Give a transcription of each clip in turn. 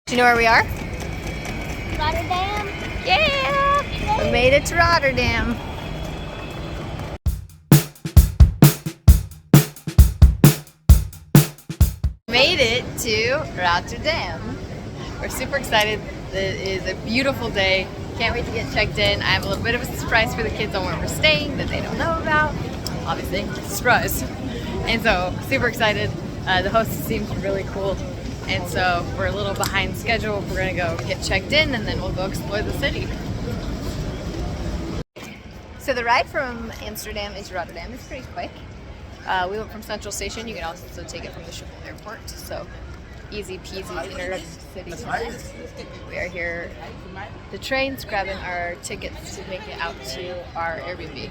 Do you know where we are? Rotterdam. Yeah! We made it to Rotterdam. Made it to Rotterdam. We're super excited. It is a beautiful day. Can't wait to get checked in. I have a little bit of a surprise for the kids on where we're staying that they don't know about. Obviously, surprise. And so, super excited. The host seems really cool. And so, we're a little behind schedule. We're gonna go get checked in and then we'll go explore the city. So the ride from Amsterdam into Rotterdam is pretty quick. We went from Central Station. You can also take it from the Schiphol Airport. So easy peasy inter-city. We are here. The train's grabbing our tickets to make it out to our Airbnb.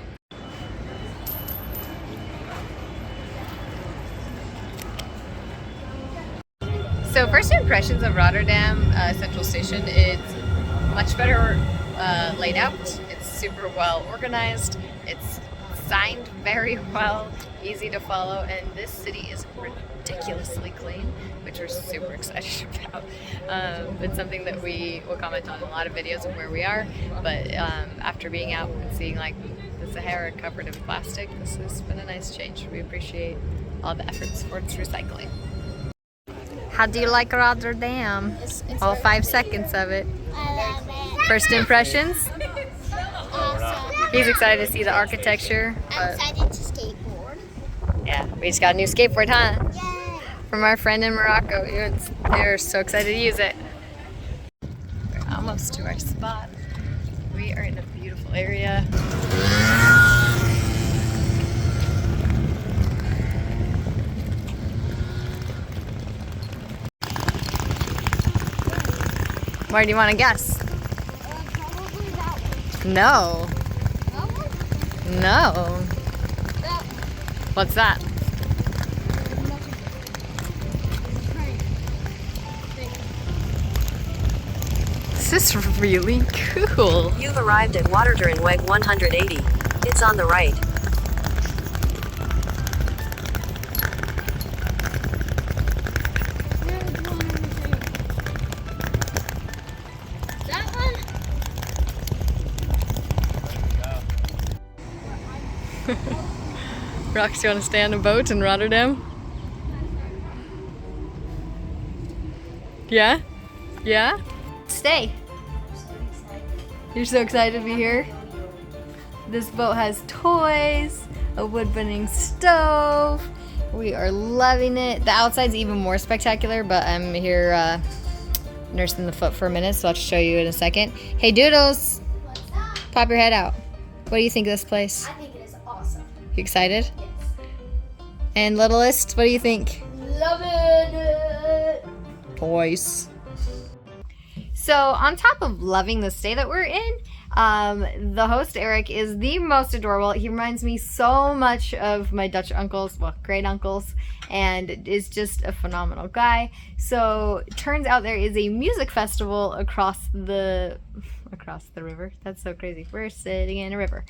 So first impressions of Rotterdam Central Station, it's much better laid out. It's super well organized. It's signed very well, easy to follow, and this city is ridiculously clean, which we're super excited about. It's something that we will comment on in a lot of videos of where we are, but after being out and seeing like the Sahara covered in plastic, this has been a nice change. We appreciate all the efforts towards recycling. How do you like Rotterdam? All 5 seconds of it. I love it. First impressions? Awesome. He's excited to see the architecture. I'm excited to skateboard. Yeah, we just got a new skateboard, huh? Yay! From our friend in Morocco. They're so excited to use it. We're almost to our spot. We are in a beautiful area. Where do you want to guess? Probably that one. No. That one? No. That What's that? This is really cool. You've arrived at Rotterdam Weg 180. It's on the right. That one? Rox, you want to stay on a boat in Rotterdam? Yeah? Yeah? Stay. You're so excited to be here? This boat has toys, a wood burning stove. We are loving it. The outside's even more spectacular, but I'm here nursing the foot for a minute, so I'll show you in a second. Hey Doodles! What's that? Pop your head out. What do you think of this place? I think it is awesome. You excited? Yes. And littlest, what do you think? Love it. Toys. So on top of loving the stay that we're in, the host Eric is the most adorable. He reminds me so much of my Dutch uncles, well, great uncles, and is just a phenomenal guy. So it turns out there is a music festival across the river. That's so crazy. We're sitting in a river.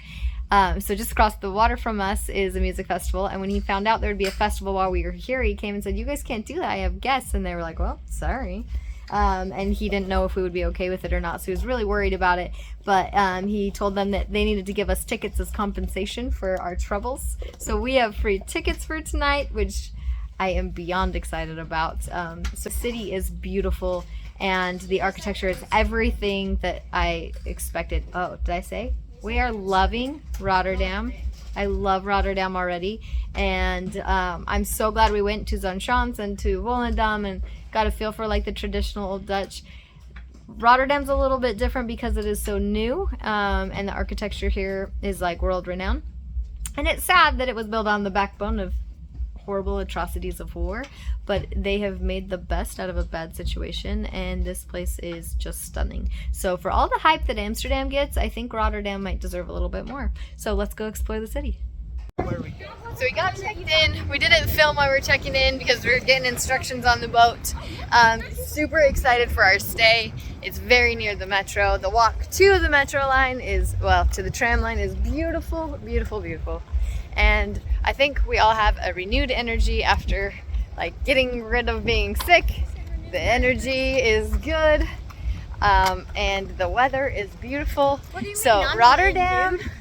So just across the water from us is a music festival, and when he found out there would be a festival while we were here, he came and said, "You guys can't do that. I have guests." And they were like, "Well, sorry." And he didn't know if we would be okay with it or not, so he was really worried about it. But he told them that they needed to give us tickets as compensation for our troubles. So we have free tickets for tonight, which I am beyond excited about. So the city is beautiful, and the architecture is everything that I expected. Oh, did I say? We are loving Rotterdam. I love Rotterdam already, and I'm so glad we went to Zonshans and to Volendam and got a feel for like the traditional old Dutch. Rotterdam's a little bit different because it is so new, and the architecture here is like world renowned. And it's sad that it was built on the backbone of horrible atrocities of war, but they have made the best out of a bad situation, and this place is just stunning. So for all the hype that Amsterdam gets, I think Rotterdam might deserve a little bit more. So let's go explore the city. So we got checked in. We didn't film while we were checking in because we were getting instructions on the boat. Super excited for our stay. It's very near the metro. The walk to the metro line is, well, to the tram line is beautiful, beautiful, beautiful. And I think we all have a renewed energy after like getting rid of being sick The energy is good, and the weather is beautiful. What do you so mean? I'm Rotterdam, not in nude.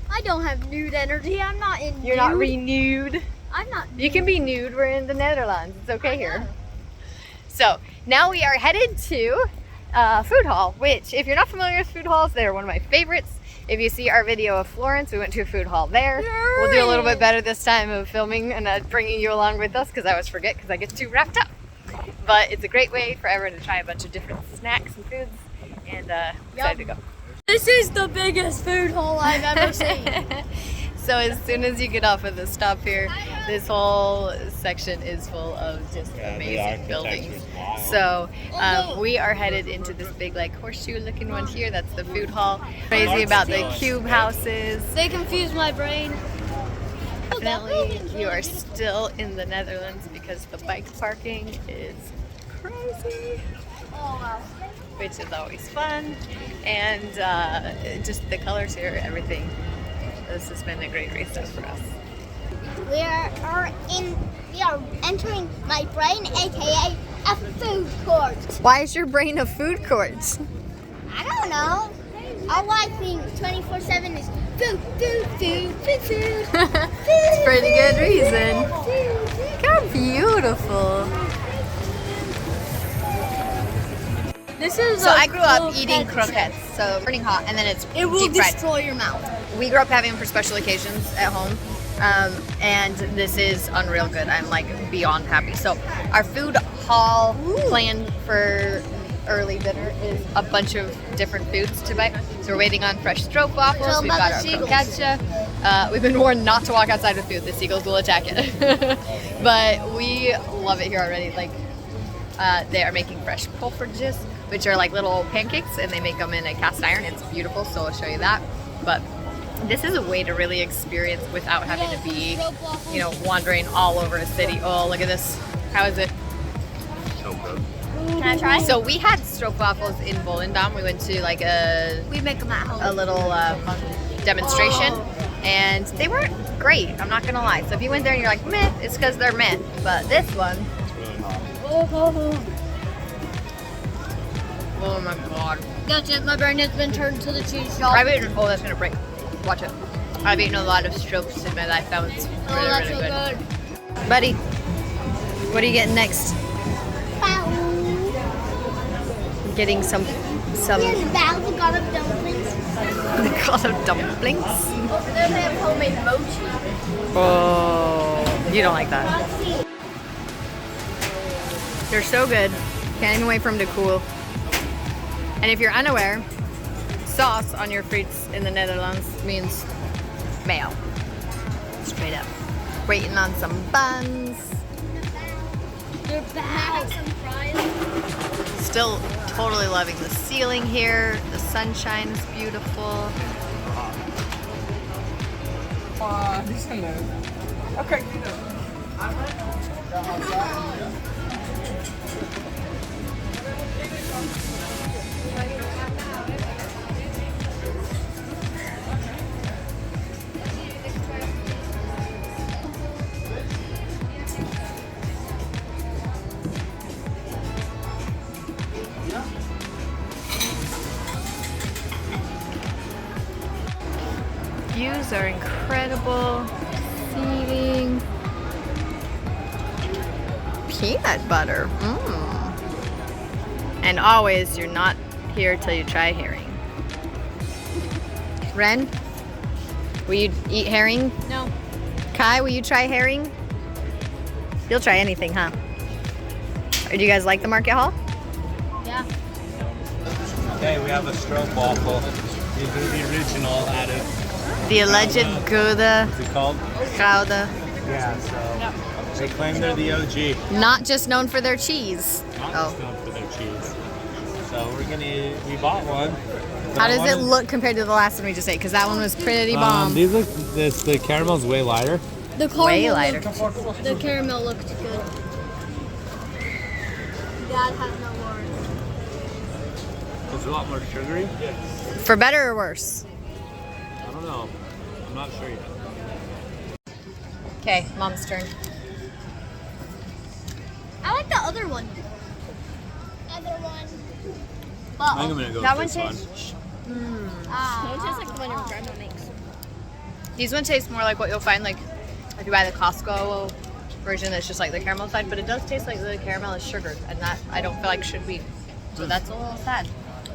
I don't have nude energy. I'm not in nude. you're not renewed. I'm not. You can be nude. We're in the Netherlands. It's okay I here. know. So now we are headed to food hall, which if you're not familiar with food halls, they're one of my favorites. If you see our video of Florence, we went to a food hall there. We'll do a little bit better this time of filming and bringing you along with us because I always forget because I get too wrapped up. But it's a great way for everyone to try a bunch of different snacks and foods, and excited to go. This is the biggest food hall I've ever seen. So as soon as you get off of the stop here, this whole section is full of just amazing buildings. So we are headed into this big like horseshoe looking one here. That's the food hall. Crazy about the cube houses. They confuse my brain. Definitely you are still in the Netherlands because the bike parking is crazy. Oh wow. Which is always fun. And just the colors here, everything. This has been a great race for us. We are entering my brain, aka a food court. Why is your brain a food court? I don't know. All I think 24/7 is food, food, food, food, food. It's a pretty good reason. Look how beautiful. This is. So I grew up eating croquettes, so burning hot, and then it's It will deep fried. destroy your mouth. We grew up having them for special occasions at home, and this is unreal good. I'm like beyond happy. So our food hall planned for early dinner is a bunch of different foods to buy. So we're waiting on fresh stroop waffles. Tell We've about got the our seagulls. croquette. We've been warned not to walk outside with food. The seagulls will attack it. But we love it here already. Like they are making fresh pulfrages, which are like little pancakes, and they make them in a cast iron. It's beautiful, so I'll show you that. But this is a way to really experience without having to be, you know, wandering all over a city. Oh, look at this. How is it? Can I try? So we had stroop waffles in Volendam. We went to like We make them at home. a little demonstration, and they weren't great. I'm not gonna lie. So if you went there and you're like, meh, it's because they're meh. But this one, oh my god. That's it. My brain has been turned to the cheese shop. I've eaten, oh, that's gonna break. Watch it. I've eaten a lot of stroops in my life. That one's really, Oh, that's really so good. good. Buddy, what are you getting next? Getting some Here's Val, the god of dumplings. the god of dumplings. They have homemade mochi. Oh, you don't like that. Let's see. They're so good. Can't even wait for them to cool. And if you're unaware, sauce on your frites in the Netherlands means mayo. Straight up. Waiting on some buns. They're bad. Some fries. Still totally loving the ceiling here. The sunshine is beautiful. Okay. Views are incredible. Seating. Peanut butter. And always, you're not here till you try herring. Ren, will you eat herring? No. Kai, will you try herring? You'll try anything, huh? Or do you guys like the market hall? Yeah. Okay, we have a stroop waffle. These are the original added. The alleged Gouda, What's it called? Gouda. Yeah, so they claim they're the OG. Not just known for their cheese. Not Oh. just known for their cheese. So we bought one. How does it look compared to the last one we just ate? Because that one was pretty bomb. These look, the caramel's way lighter. The caramel Way lighter. The caramel looked good. Dad has no words. It's a lot more sugary. For better or worse? I don't know. I'm not sure yet. Okay, mom's turn. I like the other one. another one. I'm gonna go That with this one one. tastes- No, it tastes like the one your grandma makes. These ones taste more like what you'll find like if you buy the Costco version that's just like the caramel side, but it does taste like the caramel is sugared, and that I don't feel like should be. So that's a little sad.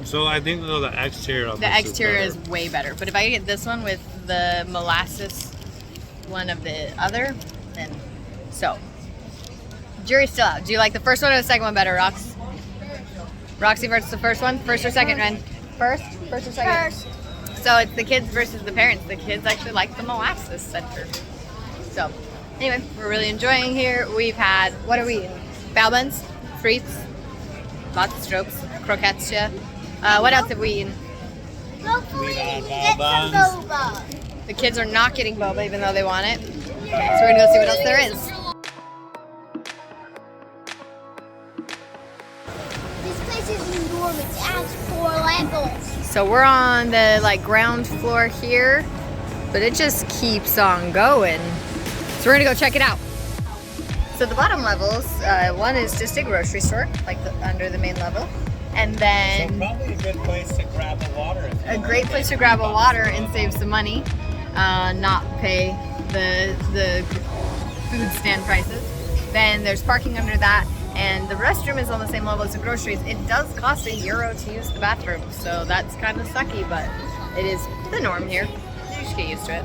So I think though the exterior of The this exterior is is way better, but if I get this one with the molasses one of the other, then so. Jury's still out. Do you like the first one or the second one better, Rox? Roxy versus the first one? First or second, Ren? First or second? First. So it's the kids versus the parents. The kids actually like the molasses center. So anyway, we're really enjoying here. We've had, what are we eating? Balbuns, frites, lots of strokes, croquettes, yeah. What else have we eaten? Hopefully we got can get some bombs. boba. The kids are not getting boba even though they want it. So we're gonna go see what else there is. This place is enormous. It has 4 levels. So we're on the like ground floor here, but it just keeps on going. So we're gonna go check it out. So the bottom levels, one is just a grocery store, like under the main level. And So then probably a good place to grab a water. a great place to grab a water and save some money, not pay the food stand prices. Then there's parking under that, and the restroom is on the same level as the groceries. It does cost €1 to use the bathroom, so that's kind of sucky, but it is the norm here. You just get used to it.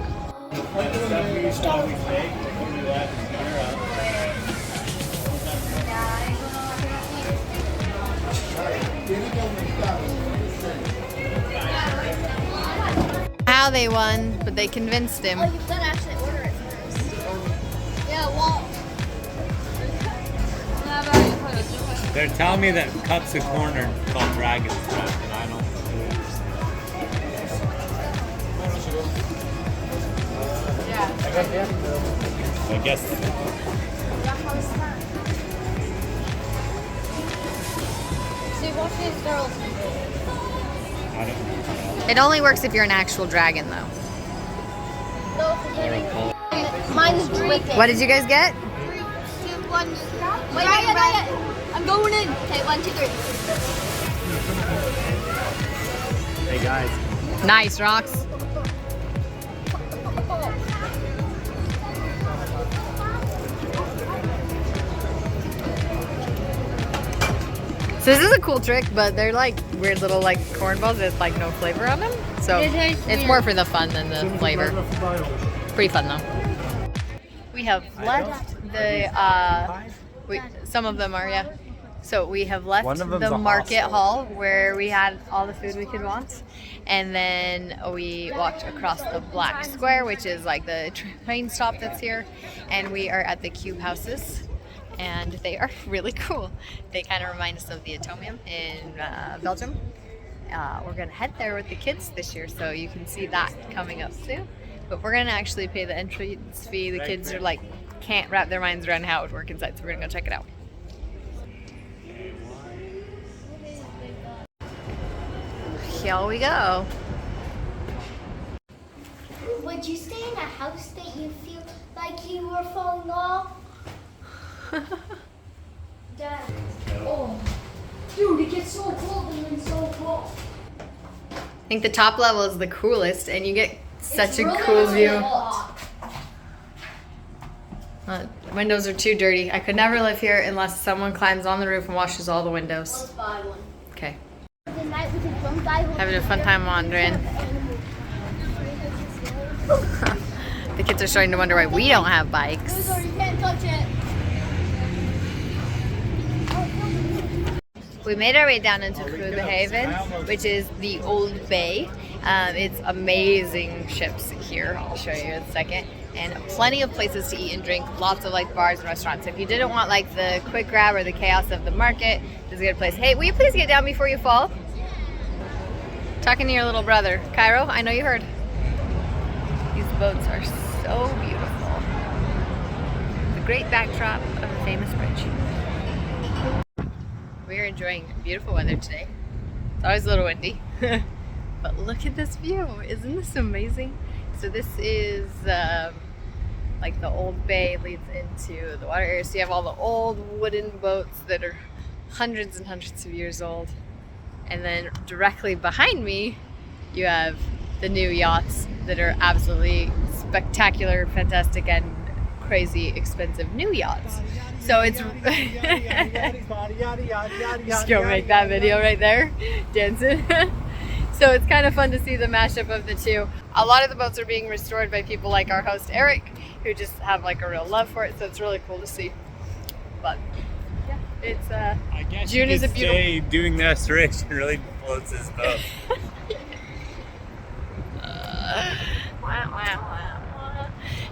How they won, but they convinced him. Oh, you've got to actually order it first. Yeah, well. They're telling me that cups of corn are called dragon's breath, and I don't. I guess. See, watch these girls. I don't know. It only works if you're an actual dragon, though. Mine's dripping. What did you guys get? 3, 2, 1. Wait, not yet. I'm going in. Okay, 1, 2, 3. Hey guys. Nice, Rox. So this is a cool trick, but they're like weird little like corn balls with like no flavor on them. So it's more for the fun than the flavor. Pretty fun though. We have left the some of them are, yeah. So we have left One of them's the a market hostel. hall where we had all the food we could want, and then we walked across the Black Square, which is like the train stop that's here, and we are at the Cube Houses. And they are really cool. They kind of remind us of the Atomium in Belgium. We're gonna head there with the kids this year, so you can see that coming up soon. But we're gonna actually pay the entrance fee. The kids are like, can't wrap their minds around how it would work inside, so we're gonna go check it out. Here we go. Would you stay in a house that you feel like you were falling off? Dad. Oh. Dude, it gets so cold and then so cold. I think the top level is the coolest, and you get such It's a really cool view. hot. Windows are too dirty. I could never live here unless someone climbs on the roof and washes all the windows. Let's buy one. Okay. The night with the drunk guy who- Having a fun time wandering. The kids are starting to wonder why we don't have bikes. Loser, you can't touch it. We made our way down into Kroketten, which is the old bay. It's amazing ships here. I'll show you in a second. And plenty of places to eat and drink. Lots of like bars and restaurants. If you didn't want like the quick grab or the chaos of the market, this is a good place. Hey, will you please get down before you fall? Talking to your little brother. Cairo, I know you heard. These boats are so beautiful. The great backdrop of a famous bridge. We're enjoying beautiful weather today. It's always a little windy. But look at this view. Isn't this amazing? So this is like the old bay leads into the water area. So you have all the old wooden boats that are hundreds and hundreds of years old. And then directly behind me, you have the new yachts that are absolutely spectacular, fantastic, and crazy expensive new yachts. So it's just go make that video right there, dancing. So it's kind of fun to see the mashup of the two. A lot of the boats are being restored by people like our host Eric, who just have like a real love for it. So it's really cool to see. But yeah, it's I guess June you is a could beautiful. say doing the restoration really floats his boat.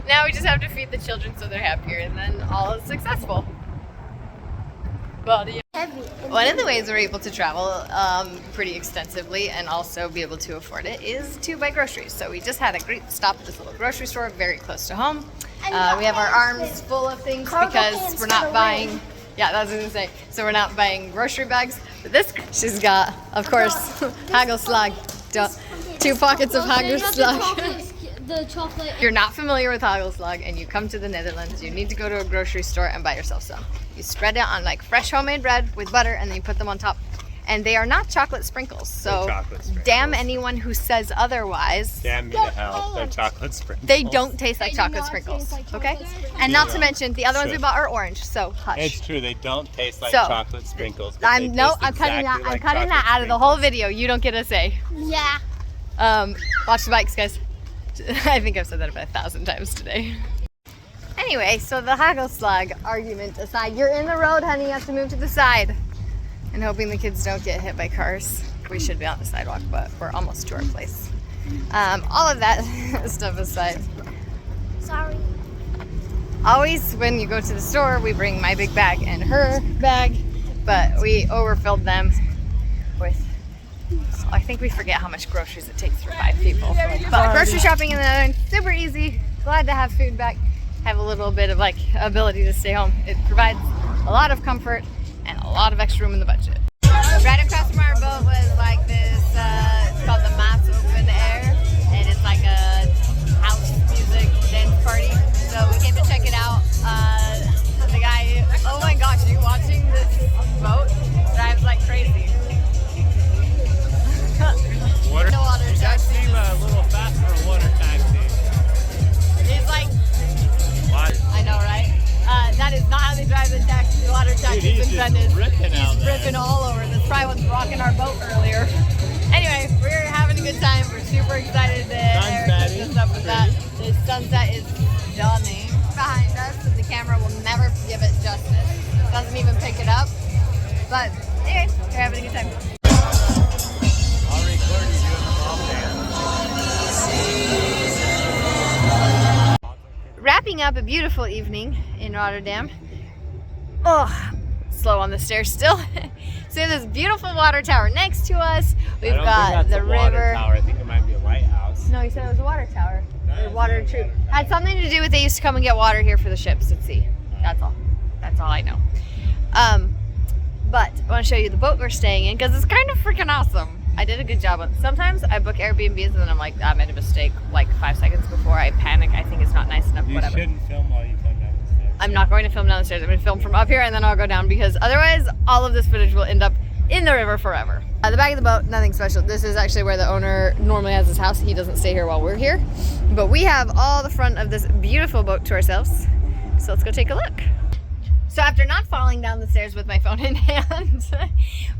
Now we just have to feed the children so they're happier, and then all is successful. But yeah. Heavy. One of the ways we're able to travel pretty extensively and also be able to afford it is to buy groceries. So we just had a great stop at this little grocery store very close to home. We have our arms full of things because we're not buying. Yeah, that's what I was gonna say. So we're not buying grocery bags. But this, she's got, of course, hagelslag. 2 pockets of hagelslag. The chocolate. If you're not familiar with hagelslag and you come to the Netherlands, you need to go to a grocery store and buy yourself some. You spread it on like fresh homemade bread with butter, and then you put them on top. And they are not chocolate sprinkles. So chocolate sprinkles. Damn anyone who says otherwise. Damn me to hell, they're chocolate sprinkles. They don't taste like They do chocolate not sprinkles, taste like okay? chocolate sprinkles. And not to Zero. mention, the other ones we True. bought are orange, so hush. It's true, they don't taste like So, chocolate sprinkles. But they I'm taste cutting exactly that. I'm like cutting that chocolate out of the whole sprinkles. video. You don't get a say. Yeah. Watch the bikes, guys. I think I've said that about 1,000 times today. Anyway, so the hagelslag argument aside, you're in the road, honey. You have to move to the side. And hoping the kids don't get hit by cars. We should be on the sidewalk, but we're almost to our place. All of that stuff aside. Sorry. Always when you go to the store, we bring my big bag and her bag, but we overfilled them with, I think we forget how much groceries it takes for 5 people. But grocery shopping in the Netherlands, super easy. Glad to have food back. Have a little bit of like ability to stay home. It provides a lot of comfort and a lot of extra room in the budget. Right across from our boat was like this, it's called the Maas Open Air, and it's like a house music dance party. So we came to check it out. The guy, oh my gosh, are you watching this boat? Drives like crazy. Water, No water it does taxi. seem a little fast for a water taxi. He's like, Water. I know, right? That is not how they drive the taxi. The water taxi Dude, he's is just invented. ripping out He's there. ripping all over. That's probably what's rocking our boat earlier. Anyway, we're having a good time. We're super excited that Eric hooked us up with that. The sunset is stunning behind us, but the camera will never give it justice. Doesn't even pick it up. But anyway, we're having a good time. I'll record you doing the ball dance. Wrapping up a beautiful evening in Rotterdam. Oh, slow on the stairs still. So we have this beautiful water tower next to us. We've I don't got think that's the a water river. tower. I think it might be a lighthouse. No, he said it was a water tower. No, Or water it's not a troop. water tower. Had something to do with they used to come and get water here for the ships at sea. That's all. That's all I know. But I want to show you the boat we're staying in because it's kind of freaking awesome. I did a good job. Sometimes I book Airbnbs and then I'm like, I made a mistake like 5 seconds before I panic. I think it's not nice enough, You whatever. shouldn't film while you come down the stairs. I'm not going to film down the stairs. I'm going to film from up here and then I'll go down because otherwise all of this footage will end up in the river forever. The back of the boat, nothing special. This is actually where the owner normally has his house. He doesn't stay here while we're here. But we have all the front of this beautiful boat to ourselves. So let's go take a look. So after not falling down the stairs with my phone in hand,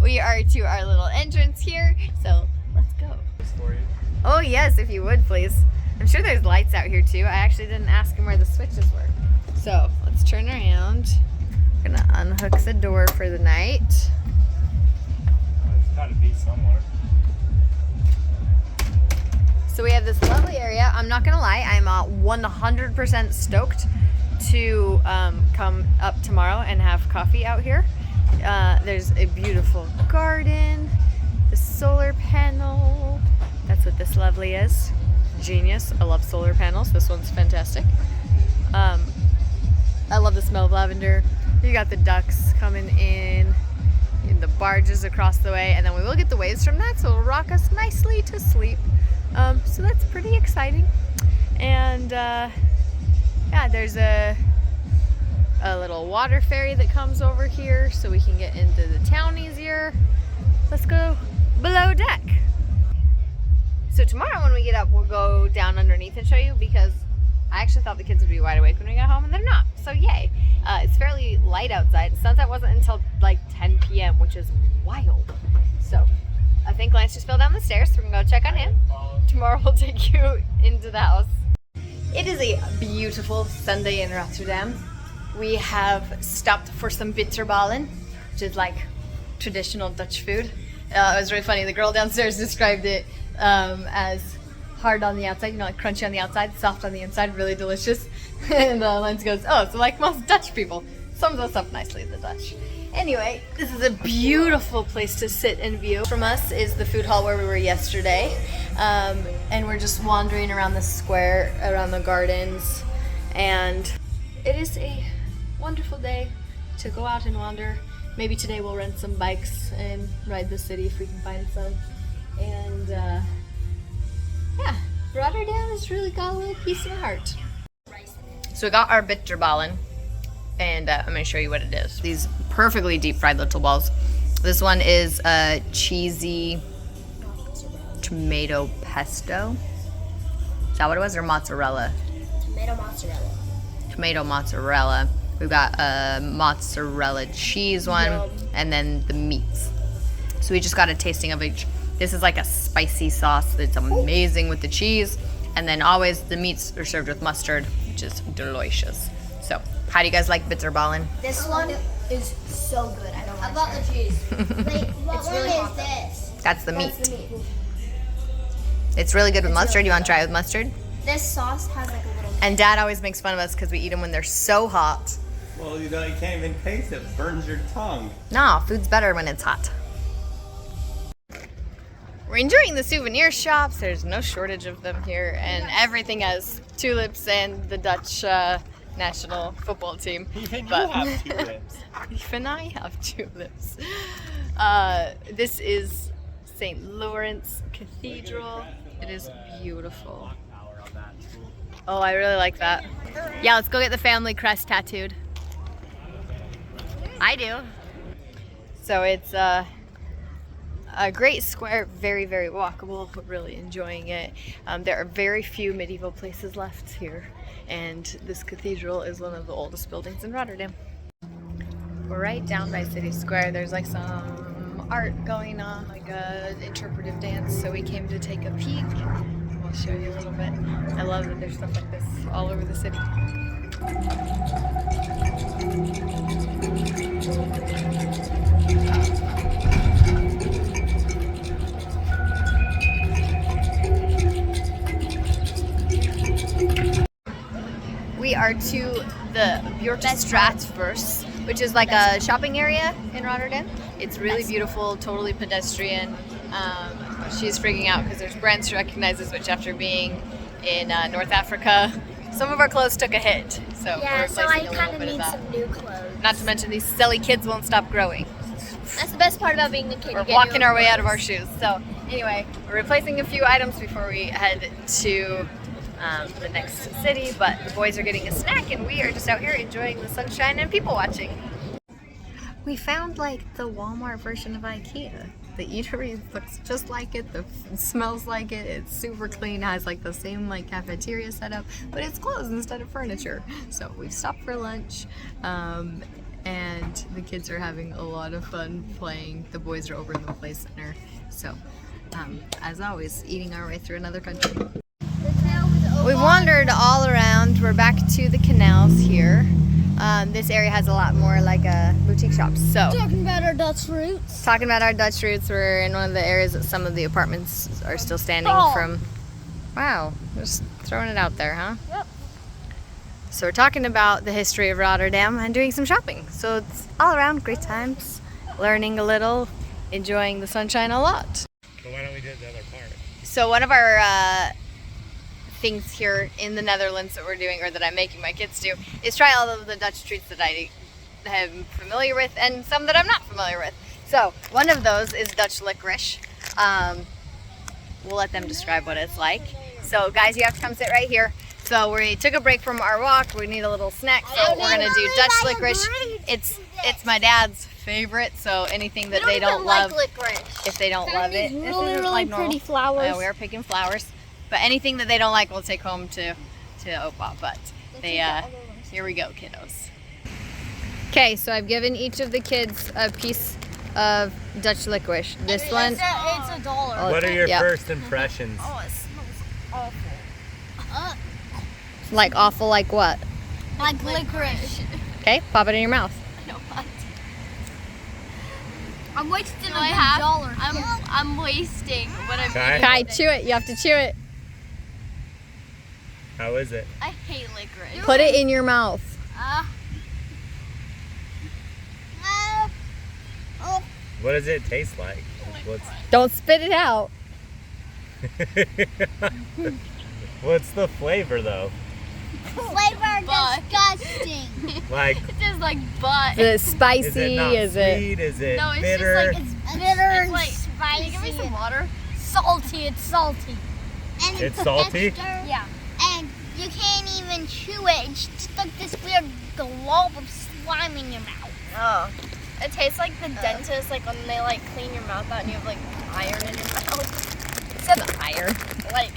we are to our little entrance here. So let's go. For you. Oh yes, if you would please. I'm sure there's lights out here too. I actually didn't ask him where the switches were. So let's turn around. I'm gonna unhook the door for the night. There's gotta be somewhere. So we have this lovely area. I'm not gonna lie, I'm 100% stoked to come up tomorrow and have coffee out here. There's a beautiful garden, the solar panel. That's what this lovely is. Genius. I love solar panels. This one's fantastic. I love the smell of lavender. You got the ducks coming in, the barges across the way, and then we will get the waves from that, so it'll rock us nicely to sleep. So that's pretty exciting. And yeah, there's a a little water ferry that comes over here so we can get into the town easier. Let's go below deck. So tomorrow when we get up, we'll go down underneath and show you, because I actually thought the kids would be wide awake when we got home, and they're not. So yay. It's fairly light outside. Sunset wasn't until like 10 p.m., which is wild. So I think Lance just fell down the stairs, so we're gonna go check on him. Tomorrow we'll take you into the house. It is a beautiful Sunday in Rotterdam. We have stopped for some Bitterballen, which is like traditional Dutch food. It was really funny. The girl downstairs described it as hard on the outside, you know, like crunchy on the outside, soft on the inside, really delicious. And Lance goes, oh, so like most Dutch people. Sums us up nicely, the Dutch. Anyway, this is a beautiful place to sit and view. From us is the food hall where we were yesterday. And we're just wandering around the square, around the gardens. And it is a wonderful day to go out and wander. Maybe today we'll rent some bikes and ride the city if we can find some. And yeah, Rotterdam has really got a little piece of heart. So we got our Bitterballen, and I'm going to show you what it is. These perfectly deep fried little balls. This one is a cheesy tomato pesto. Is that what it was, or mozzarella? Tomato mozzarella. Tomato mozzarella. We've got a mozzarella cheese one, and then the meats. So we just got a tasting of each. This is like a spicy sauce that's amazing with the cheese. And then always the meats are served with mustard, which is delicious. So, how do you guys like Bitterballen? This one is so good. I don't like about the cheese. Wait, what one is this? That's the meat. It's really good with mustard. You want to try it with mustard? This sauce has like a little... And Dad always makes fun of us because we eat them when they're so hot. Well, you know, you can't even taste it. It burns your tongue. No, food's better when it's hot. We're enjoying the souvenir shops. There's no shortage of them here, and everything has tulips and the Dutch national football team. Even you have tulips. Even I have tulips. This is St. Lawrence Cathedral. It is beautiful. Oh, I really like that. Yeah, let's go get the family crest tattooed. I do. So it's a great square, very, very walkable. We're really enjoying it. There are very few medieval places left here, and this cathedral is one of the oldest buildings in Rotterdam. We're right down by City Square. There's like some art going on, like an interpretive dance, so we came to take a peek. I'll show you a little bit. I love that there's stuff like this all over the city. We are to the Straatverse, which is like a shopping area in Rotterdam. It's really beautiful, totally pedestrian. She's freaking out because there's brands she recognizes, which after being in North Africa, some of our clothes took a hit. So yeah, we're so I replacing a kind little of bit of need that. some new clothes. Not to mention these silly kids won't stop growing. That's the best part about being a kid. We're walking our way out of our shoes. So anyway, we're replacing a few items before we head to the next city, but the boys are getting a snack and we are just out here enjoying the sunshine and people watching. We found like the Walmart version of IKEA. The eatery looks just like it, it smells like it, it's super clean, has like the same like cafeteria setup, but it's closed instead of furniture. So we've stopped for lunch, and the kids are having a lot of fun playing. The boys are over in the play center. So, as always, eating our way through another country. We've wandered all around. We're back to the canals here. This area has a lot more like boutique shops. So Talking about our Dutch roots. We're in one of the areas that some of the apartments are still standing from. Wow, just throwing it out there, huh? Yep. So we're talking about the history of Rotterdam and doing some shopping. So it's all around great times, learning a little, enjoying the sunshine a lot. But why don't we do the other part? So one of our things here in the Netherlands that we're doing, or that I'm making my kids do, is try all of the Dutch treats that I am familiar with and some that I'm not familiar with. So one of those is Dutch licorice. We'll let them describe what it's like. So guys, you have to come sit right here. So we took a break from our walk. We need a little snack, so we're gonna do Dutch licorice. It's my dad's favorite. So anything that they don't love, if they don't love it, this isn't like normal. Pretty flowers. We are picking flowers, but anything that they don't like, we'll take home to Opa. But they here we go, kiddos. Okay, so I've given each of the kids a piece of Dutch licorice. This one, It's $1. What are your Yep. first impressions? Oh, it smells awful. like awful, like what? Like licorice. Okay, pop it in your mouth. I'm wasting $1. I'm wasting what I'm Okay. Kai, chew it. You have to chew it. How is it? I hate licorice. Put it in your mouth. What does it taste like? Don't spit it out. What's the flavor though? Flavor Butt. disgusting. Like, It tastes like butt. Is it is spicy? it not Is it? sweet? Is it No, it's bitter? just like Bitter it's and like. spicy. Can you give me some water? Salty. It's salty. And It's salty? texture, Yeah. And you can't even chew it. It's just like this weird glob of slime in your mouth. Oh. It tastes like the dentist, like when they like clean your mouth out and you have like iron in your mouth. Except Iron. like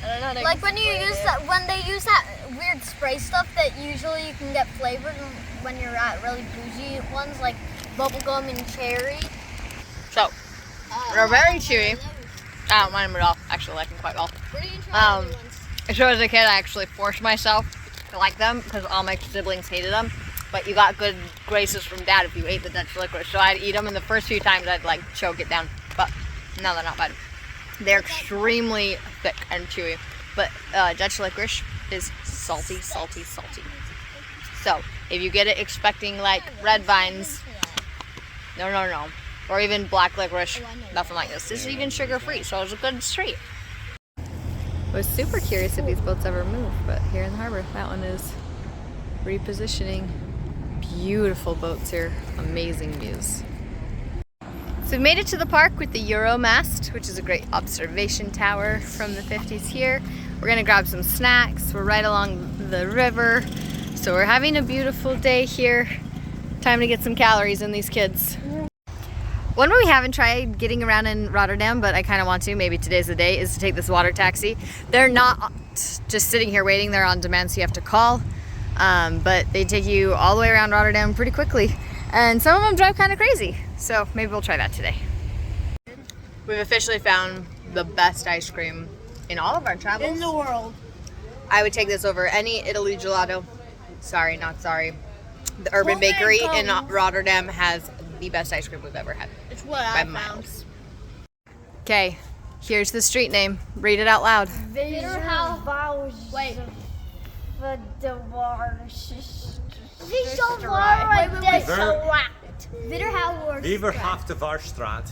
I don't know how to Like when you explain use it. that, when they use that weird spray stuff that usually you can get flavored when you're at really bougie ones like bubblegum and cherry. So they're very chewy. I don't mind them at all. Actually, like them quite well. Where do you try other ones? So as a kid, I actually forced myself to like them because all my siblings hated them. But you got good graces from Dad if you ate the Dutch licorice. So I'd eat them, and the first few times I'd like choke it down. But no, they're not bad. They're extremely thick and chewy. But Dutch licorice is salty, salty, salty. So if you get it expecting like red vines, no. Or even black licorice, nothing like this. This is even sugar-free, so it's a good treat. I was super curious if these boats ever move, but here in the harbor, that one is repositioning. Beautiful boats here, amazing views. So we made it to the park with the Euromast, which is a great observation tower from the 50s here. We're gonna grab some snacks. We're right along the river. So we're having a beautiful day here. Time to get some calories in these kids. One way we haven't tried getting around in Rotterdam, but I kind of want to, maybe today's the day, is to take this water taxi. They're not just sitting here waiting, they're on demand, so you have to call. But they take you all the way around Rotterdam pretty quickly. And some of them drive kind of crazy. So maybe we'll try that today. We've officially found the best ice cream in all of our travels. in the world. I would take this over any Italy gelato. Sorry, not sorry. The Urban Bakery in Rotterdam has the best ice cream we've ever had. It's what By I found. miles. Okay, here's the street name. Read it out loud. Wait. Wieverhaftevaarstraat.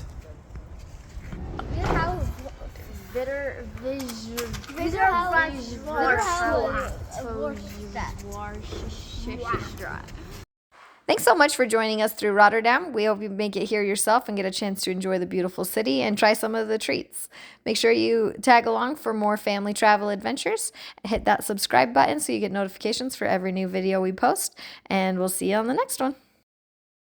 Thanks so much for joining us through Rotterdam. We hope you make it here yourself and get a chance to enjoy the beautiful city and try some of the treats. Make sure you tag along for more family travel adventures. Hit that subscribe button so you get notifications for every new video we post, and we'll see you on the next one.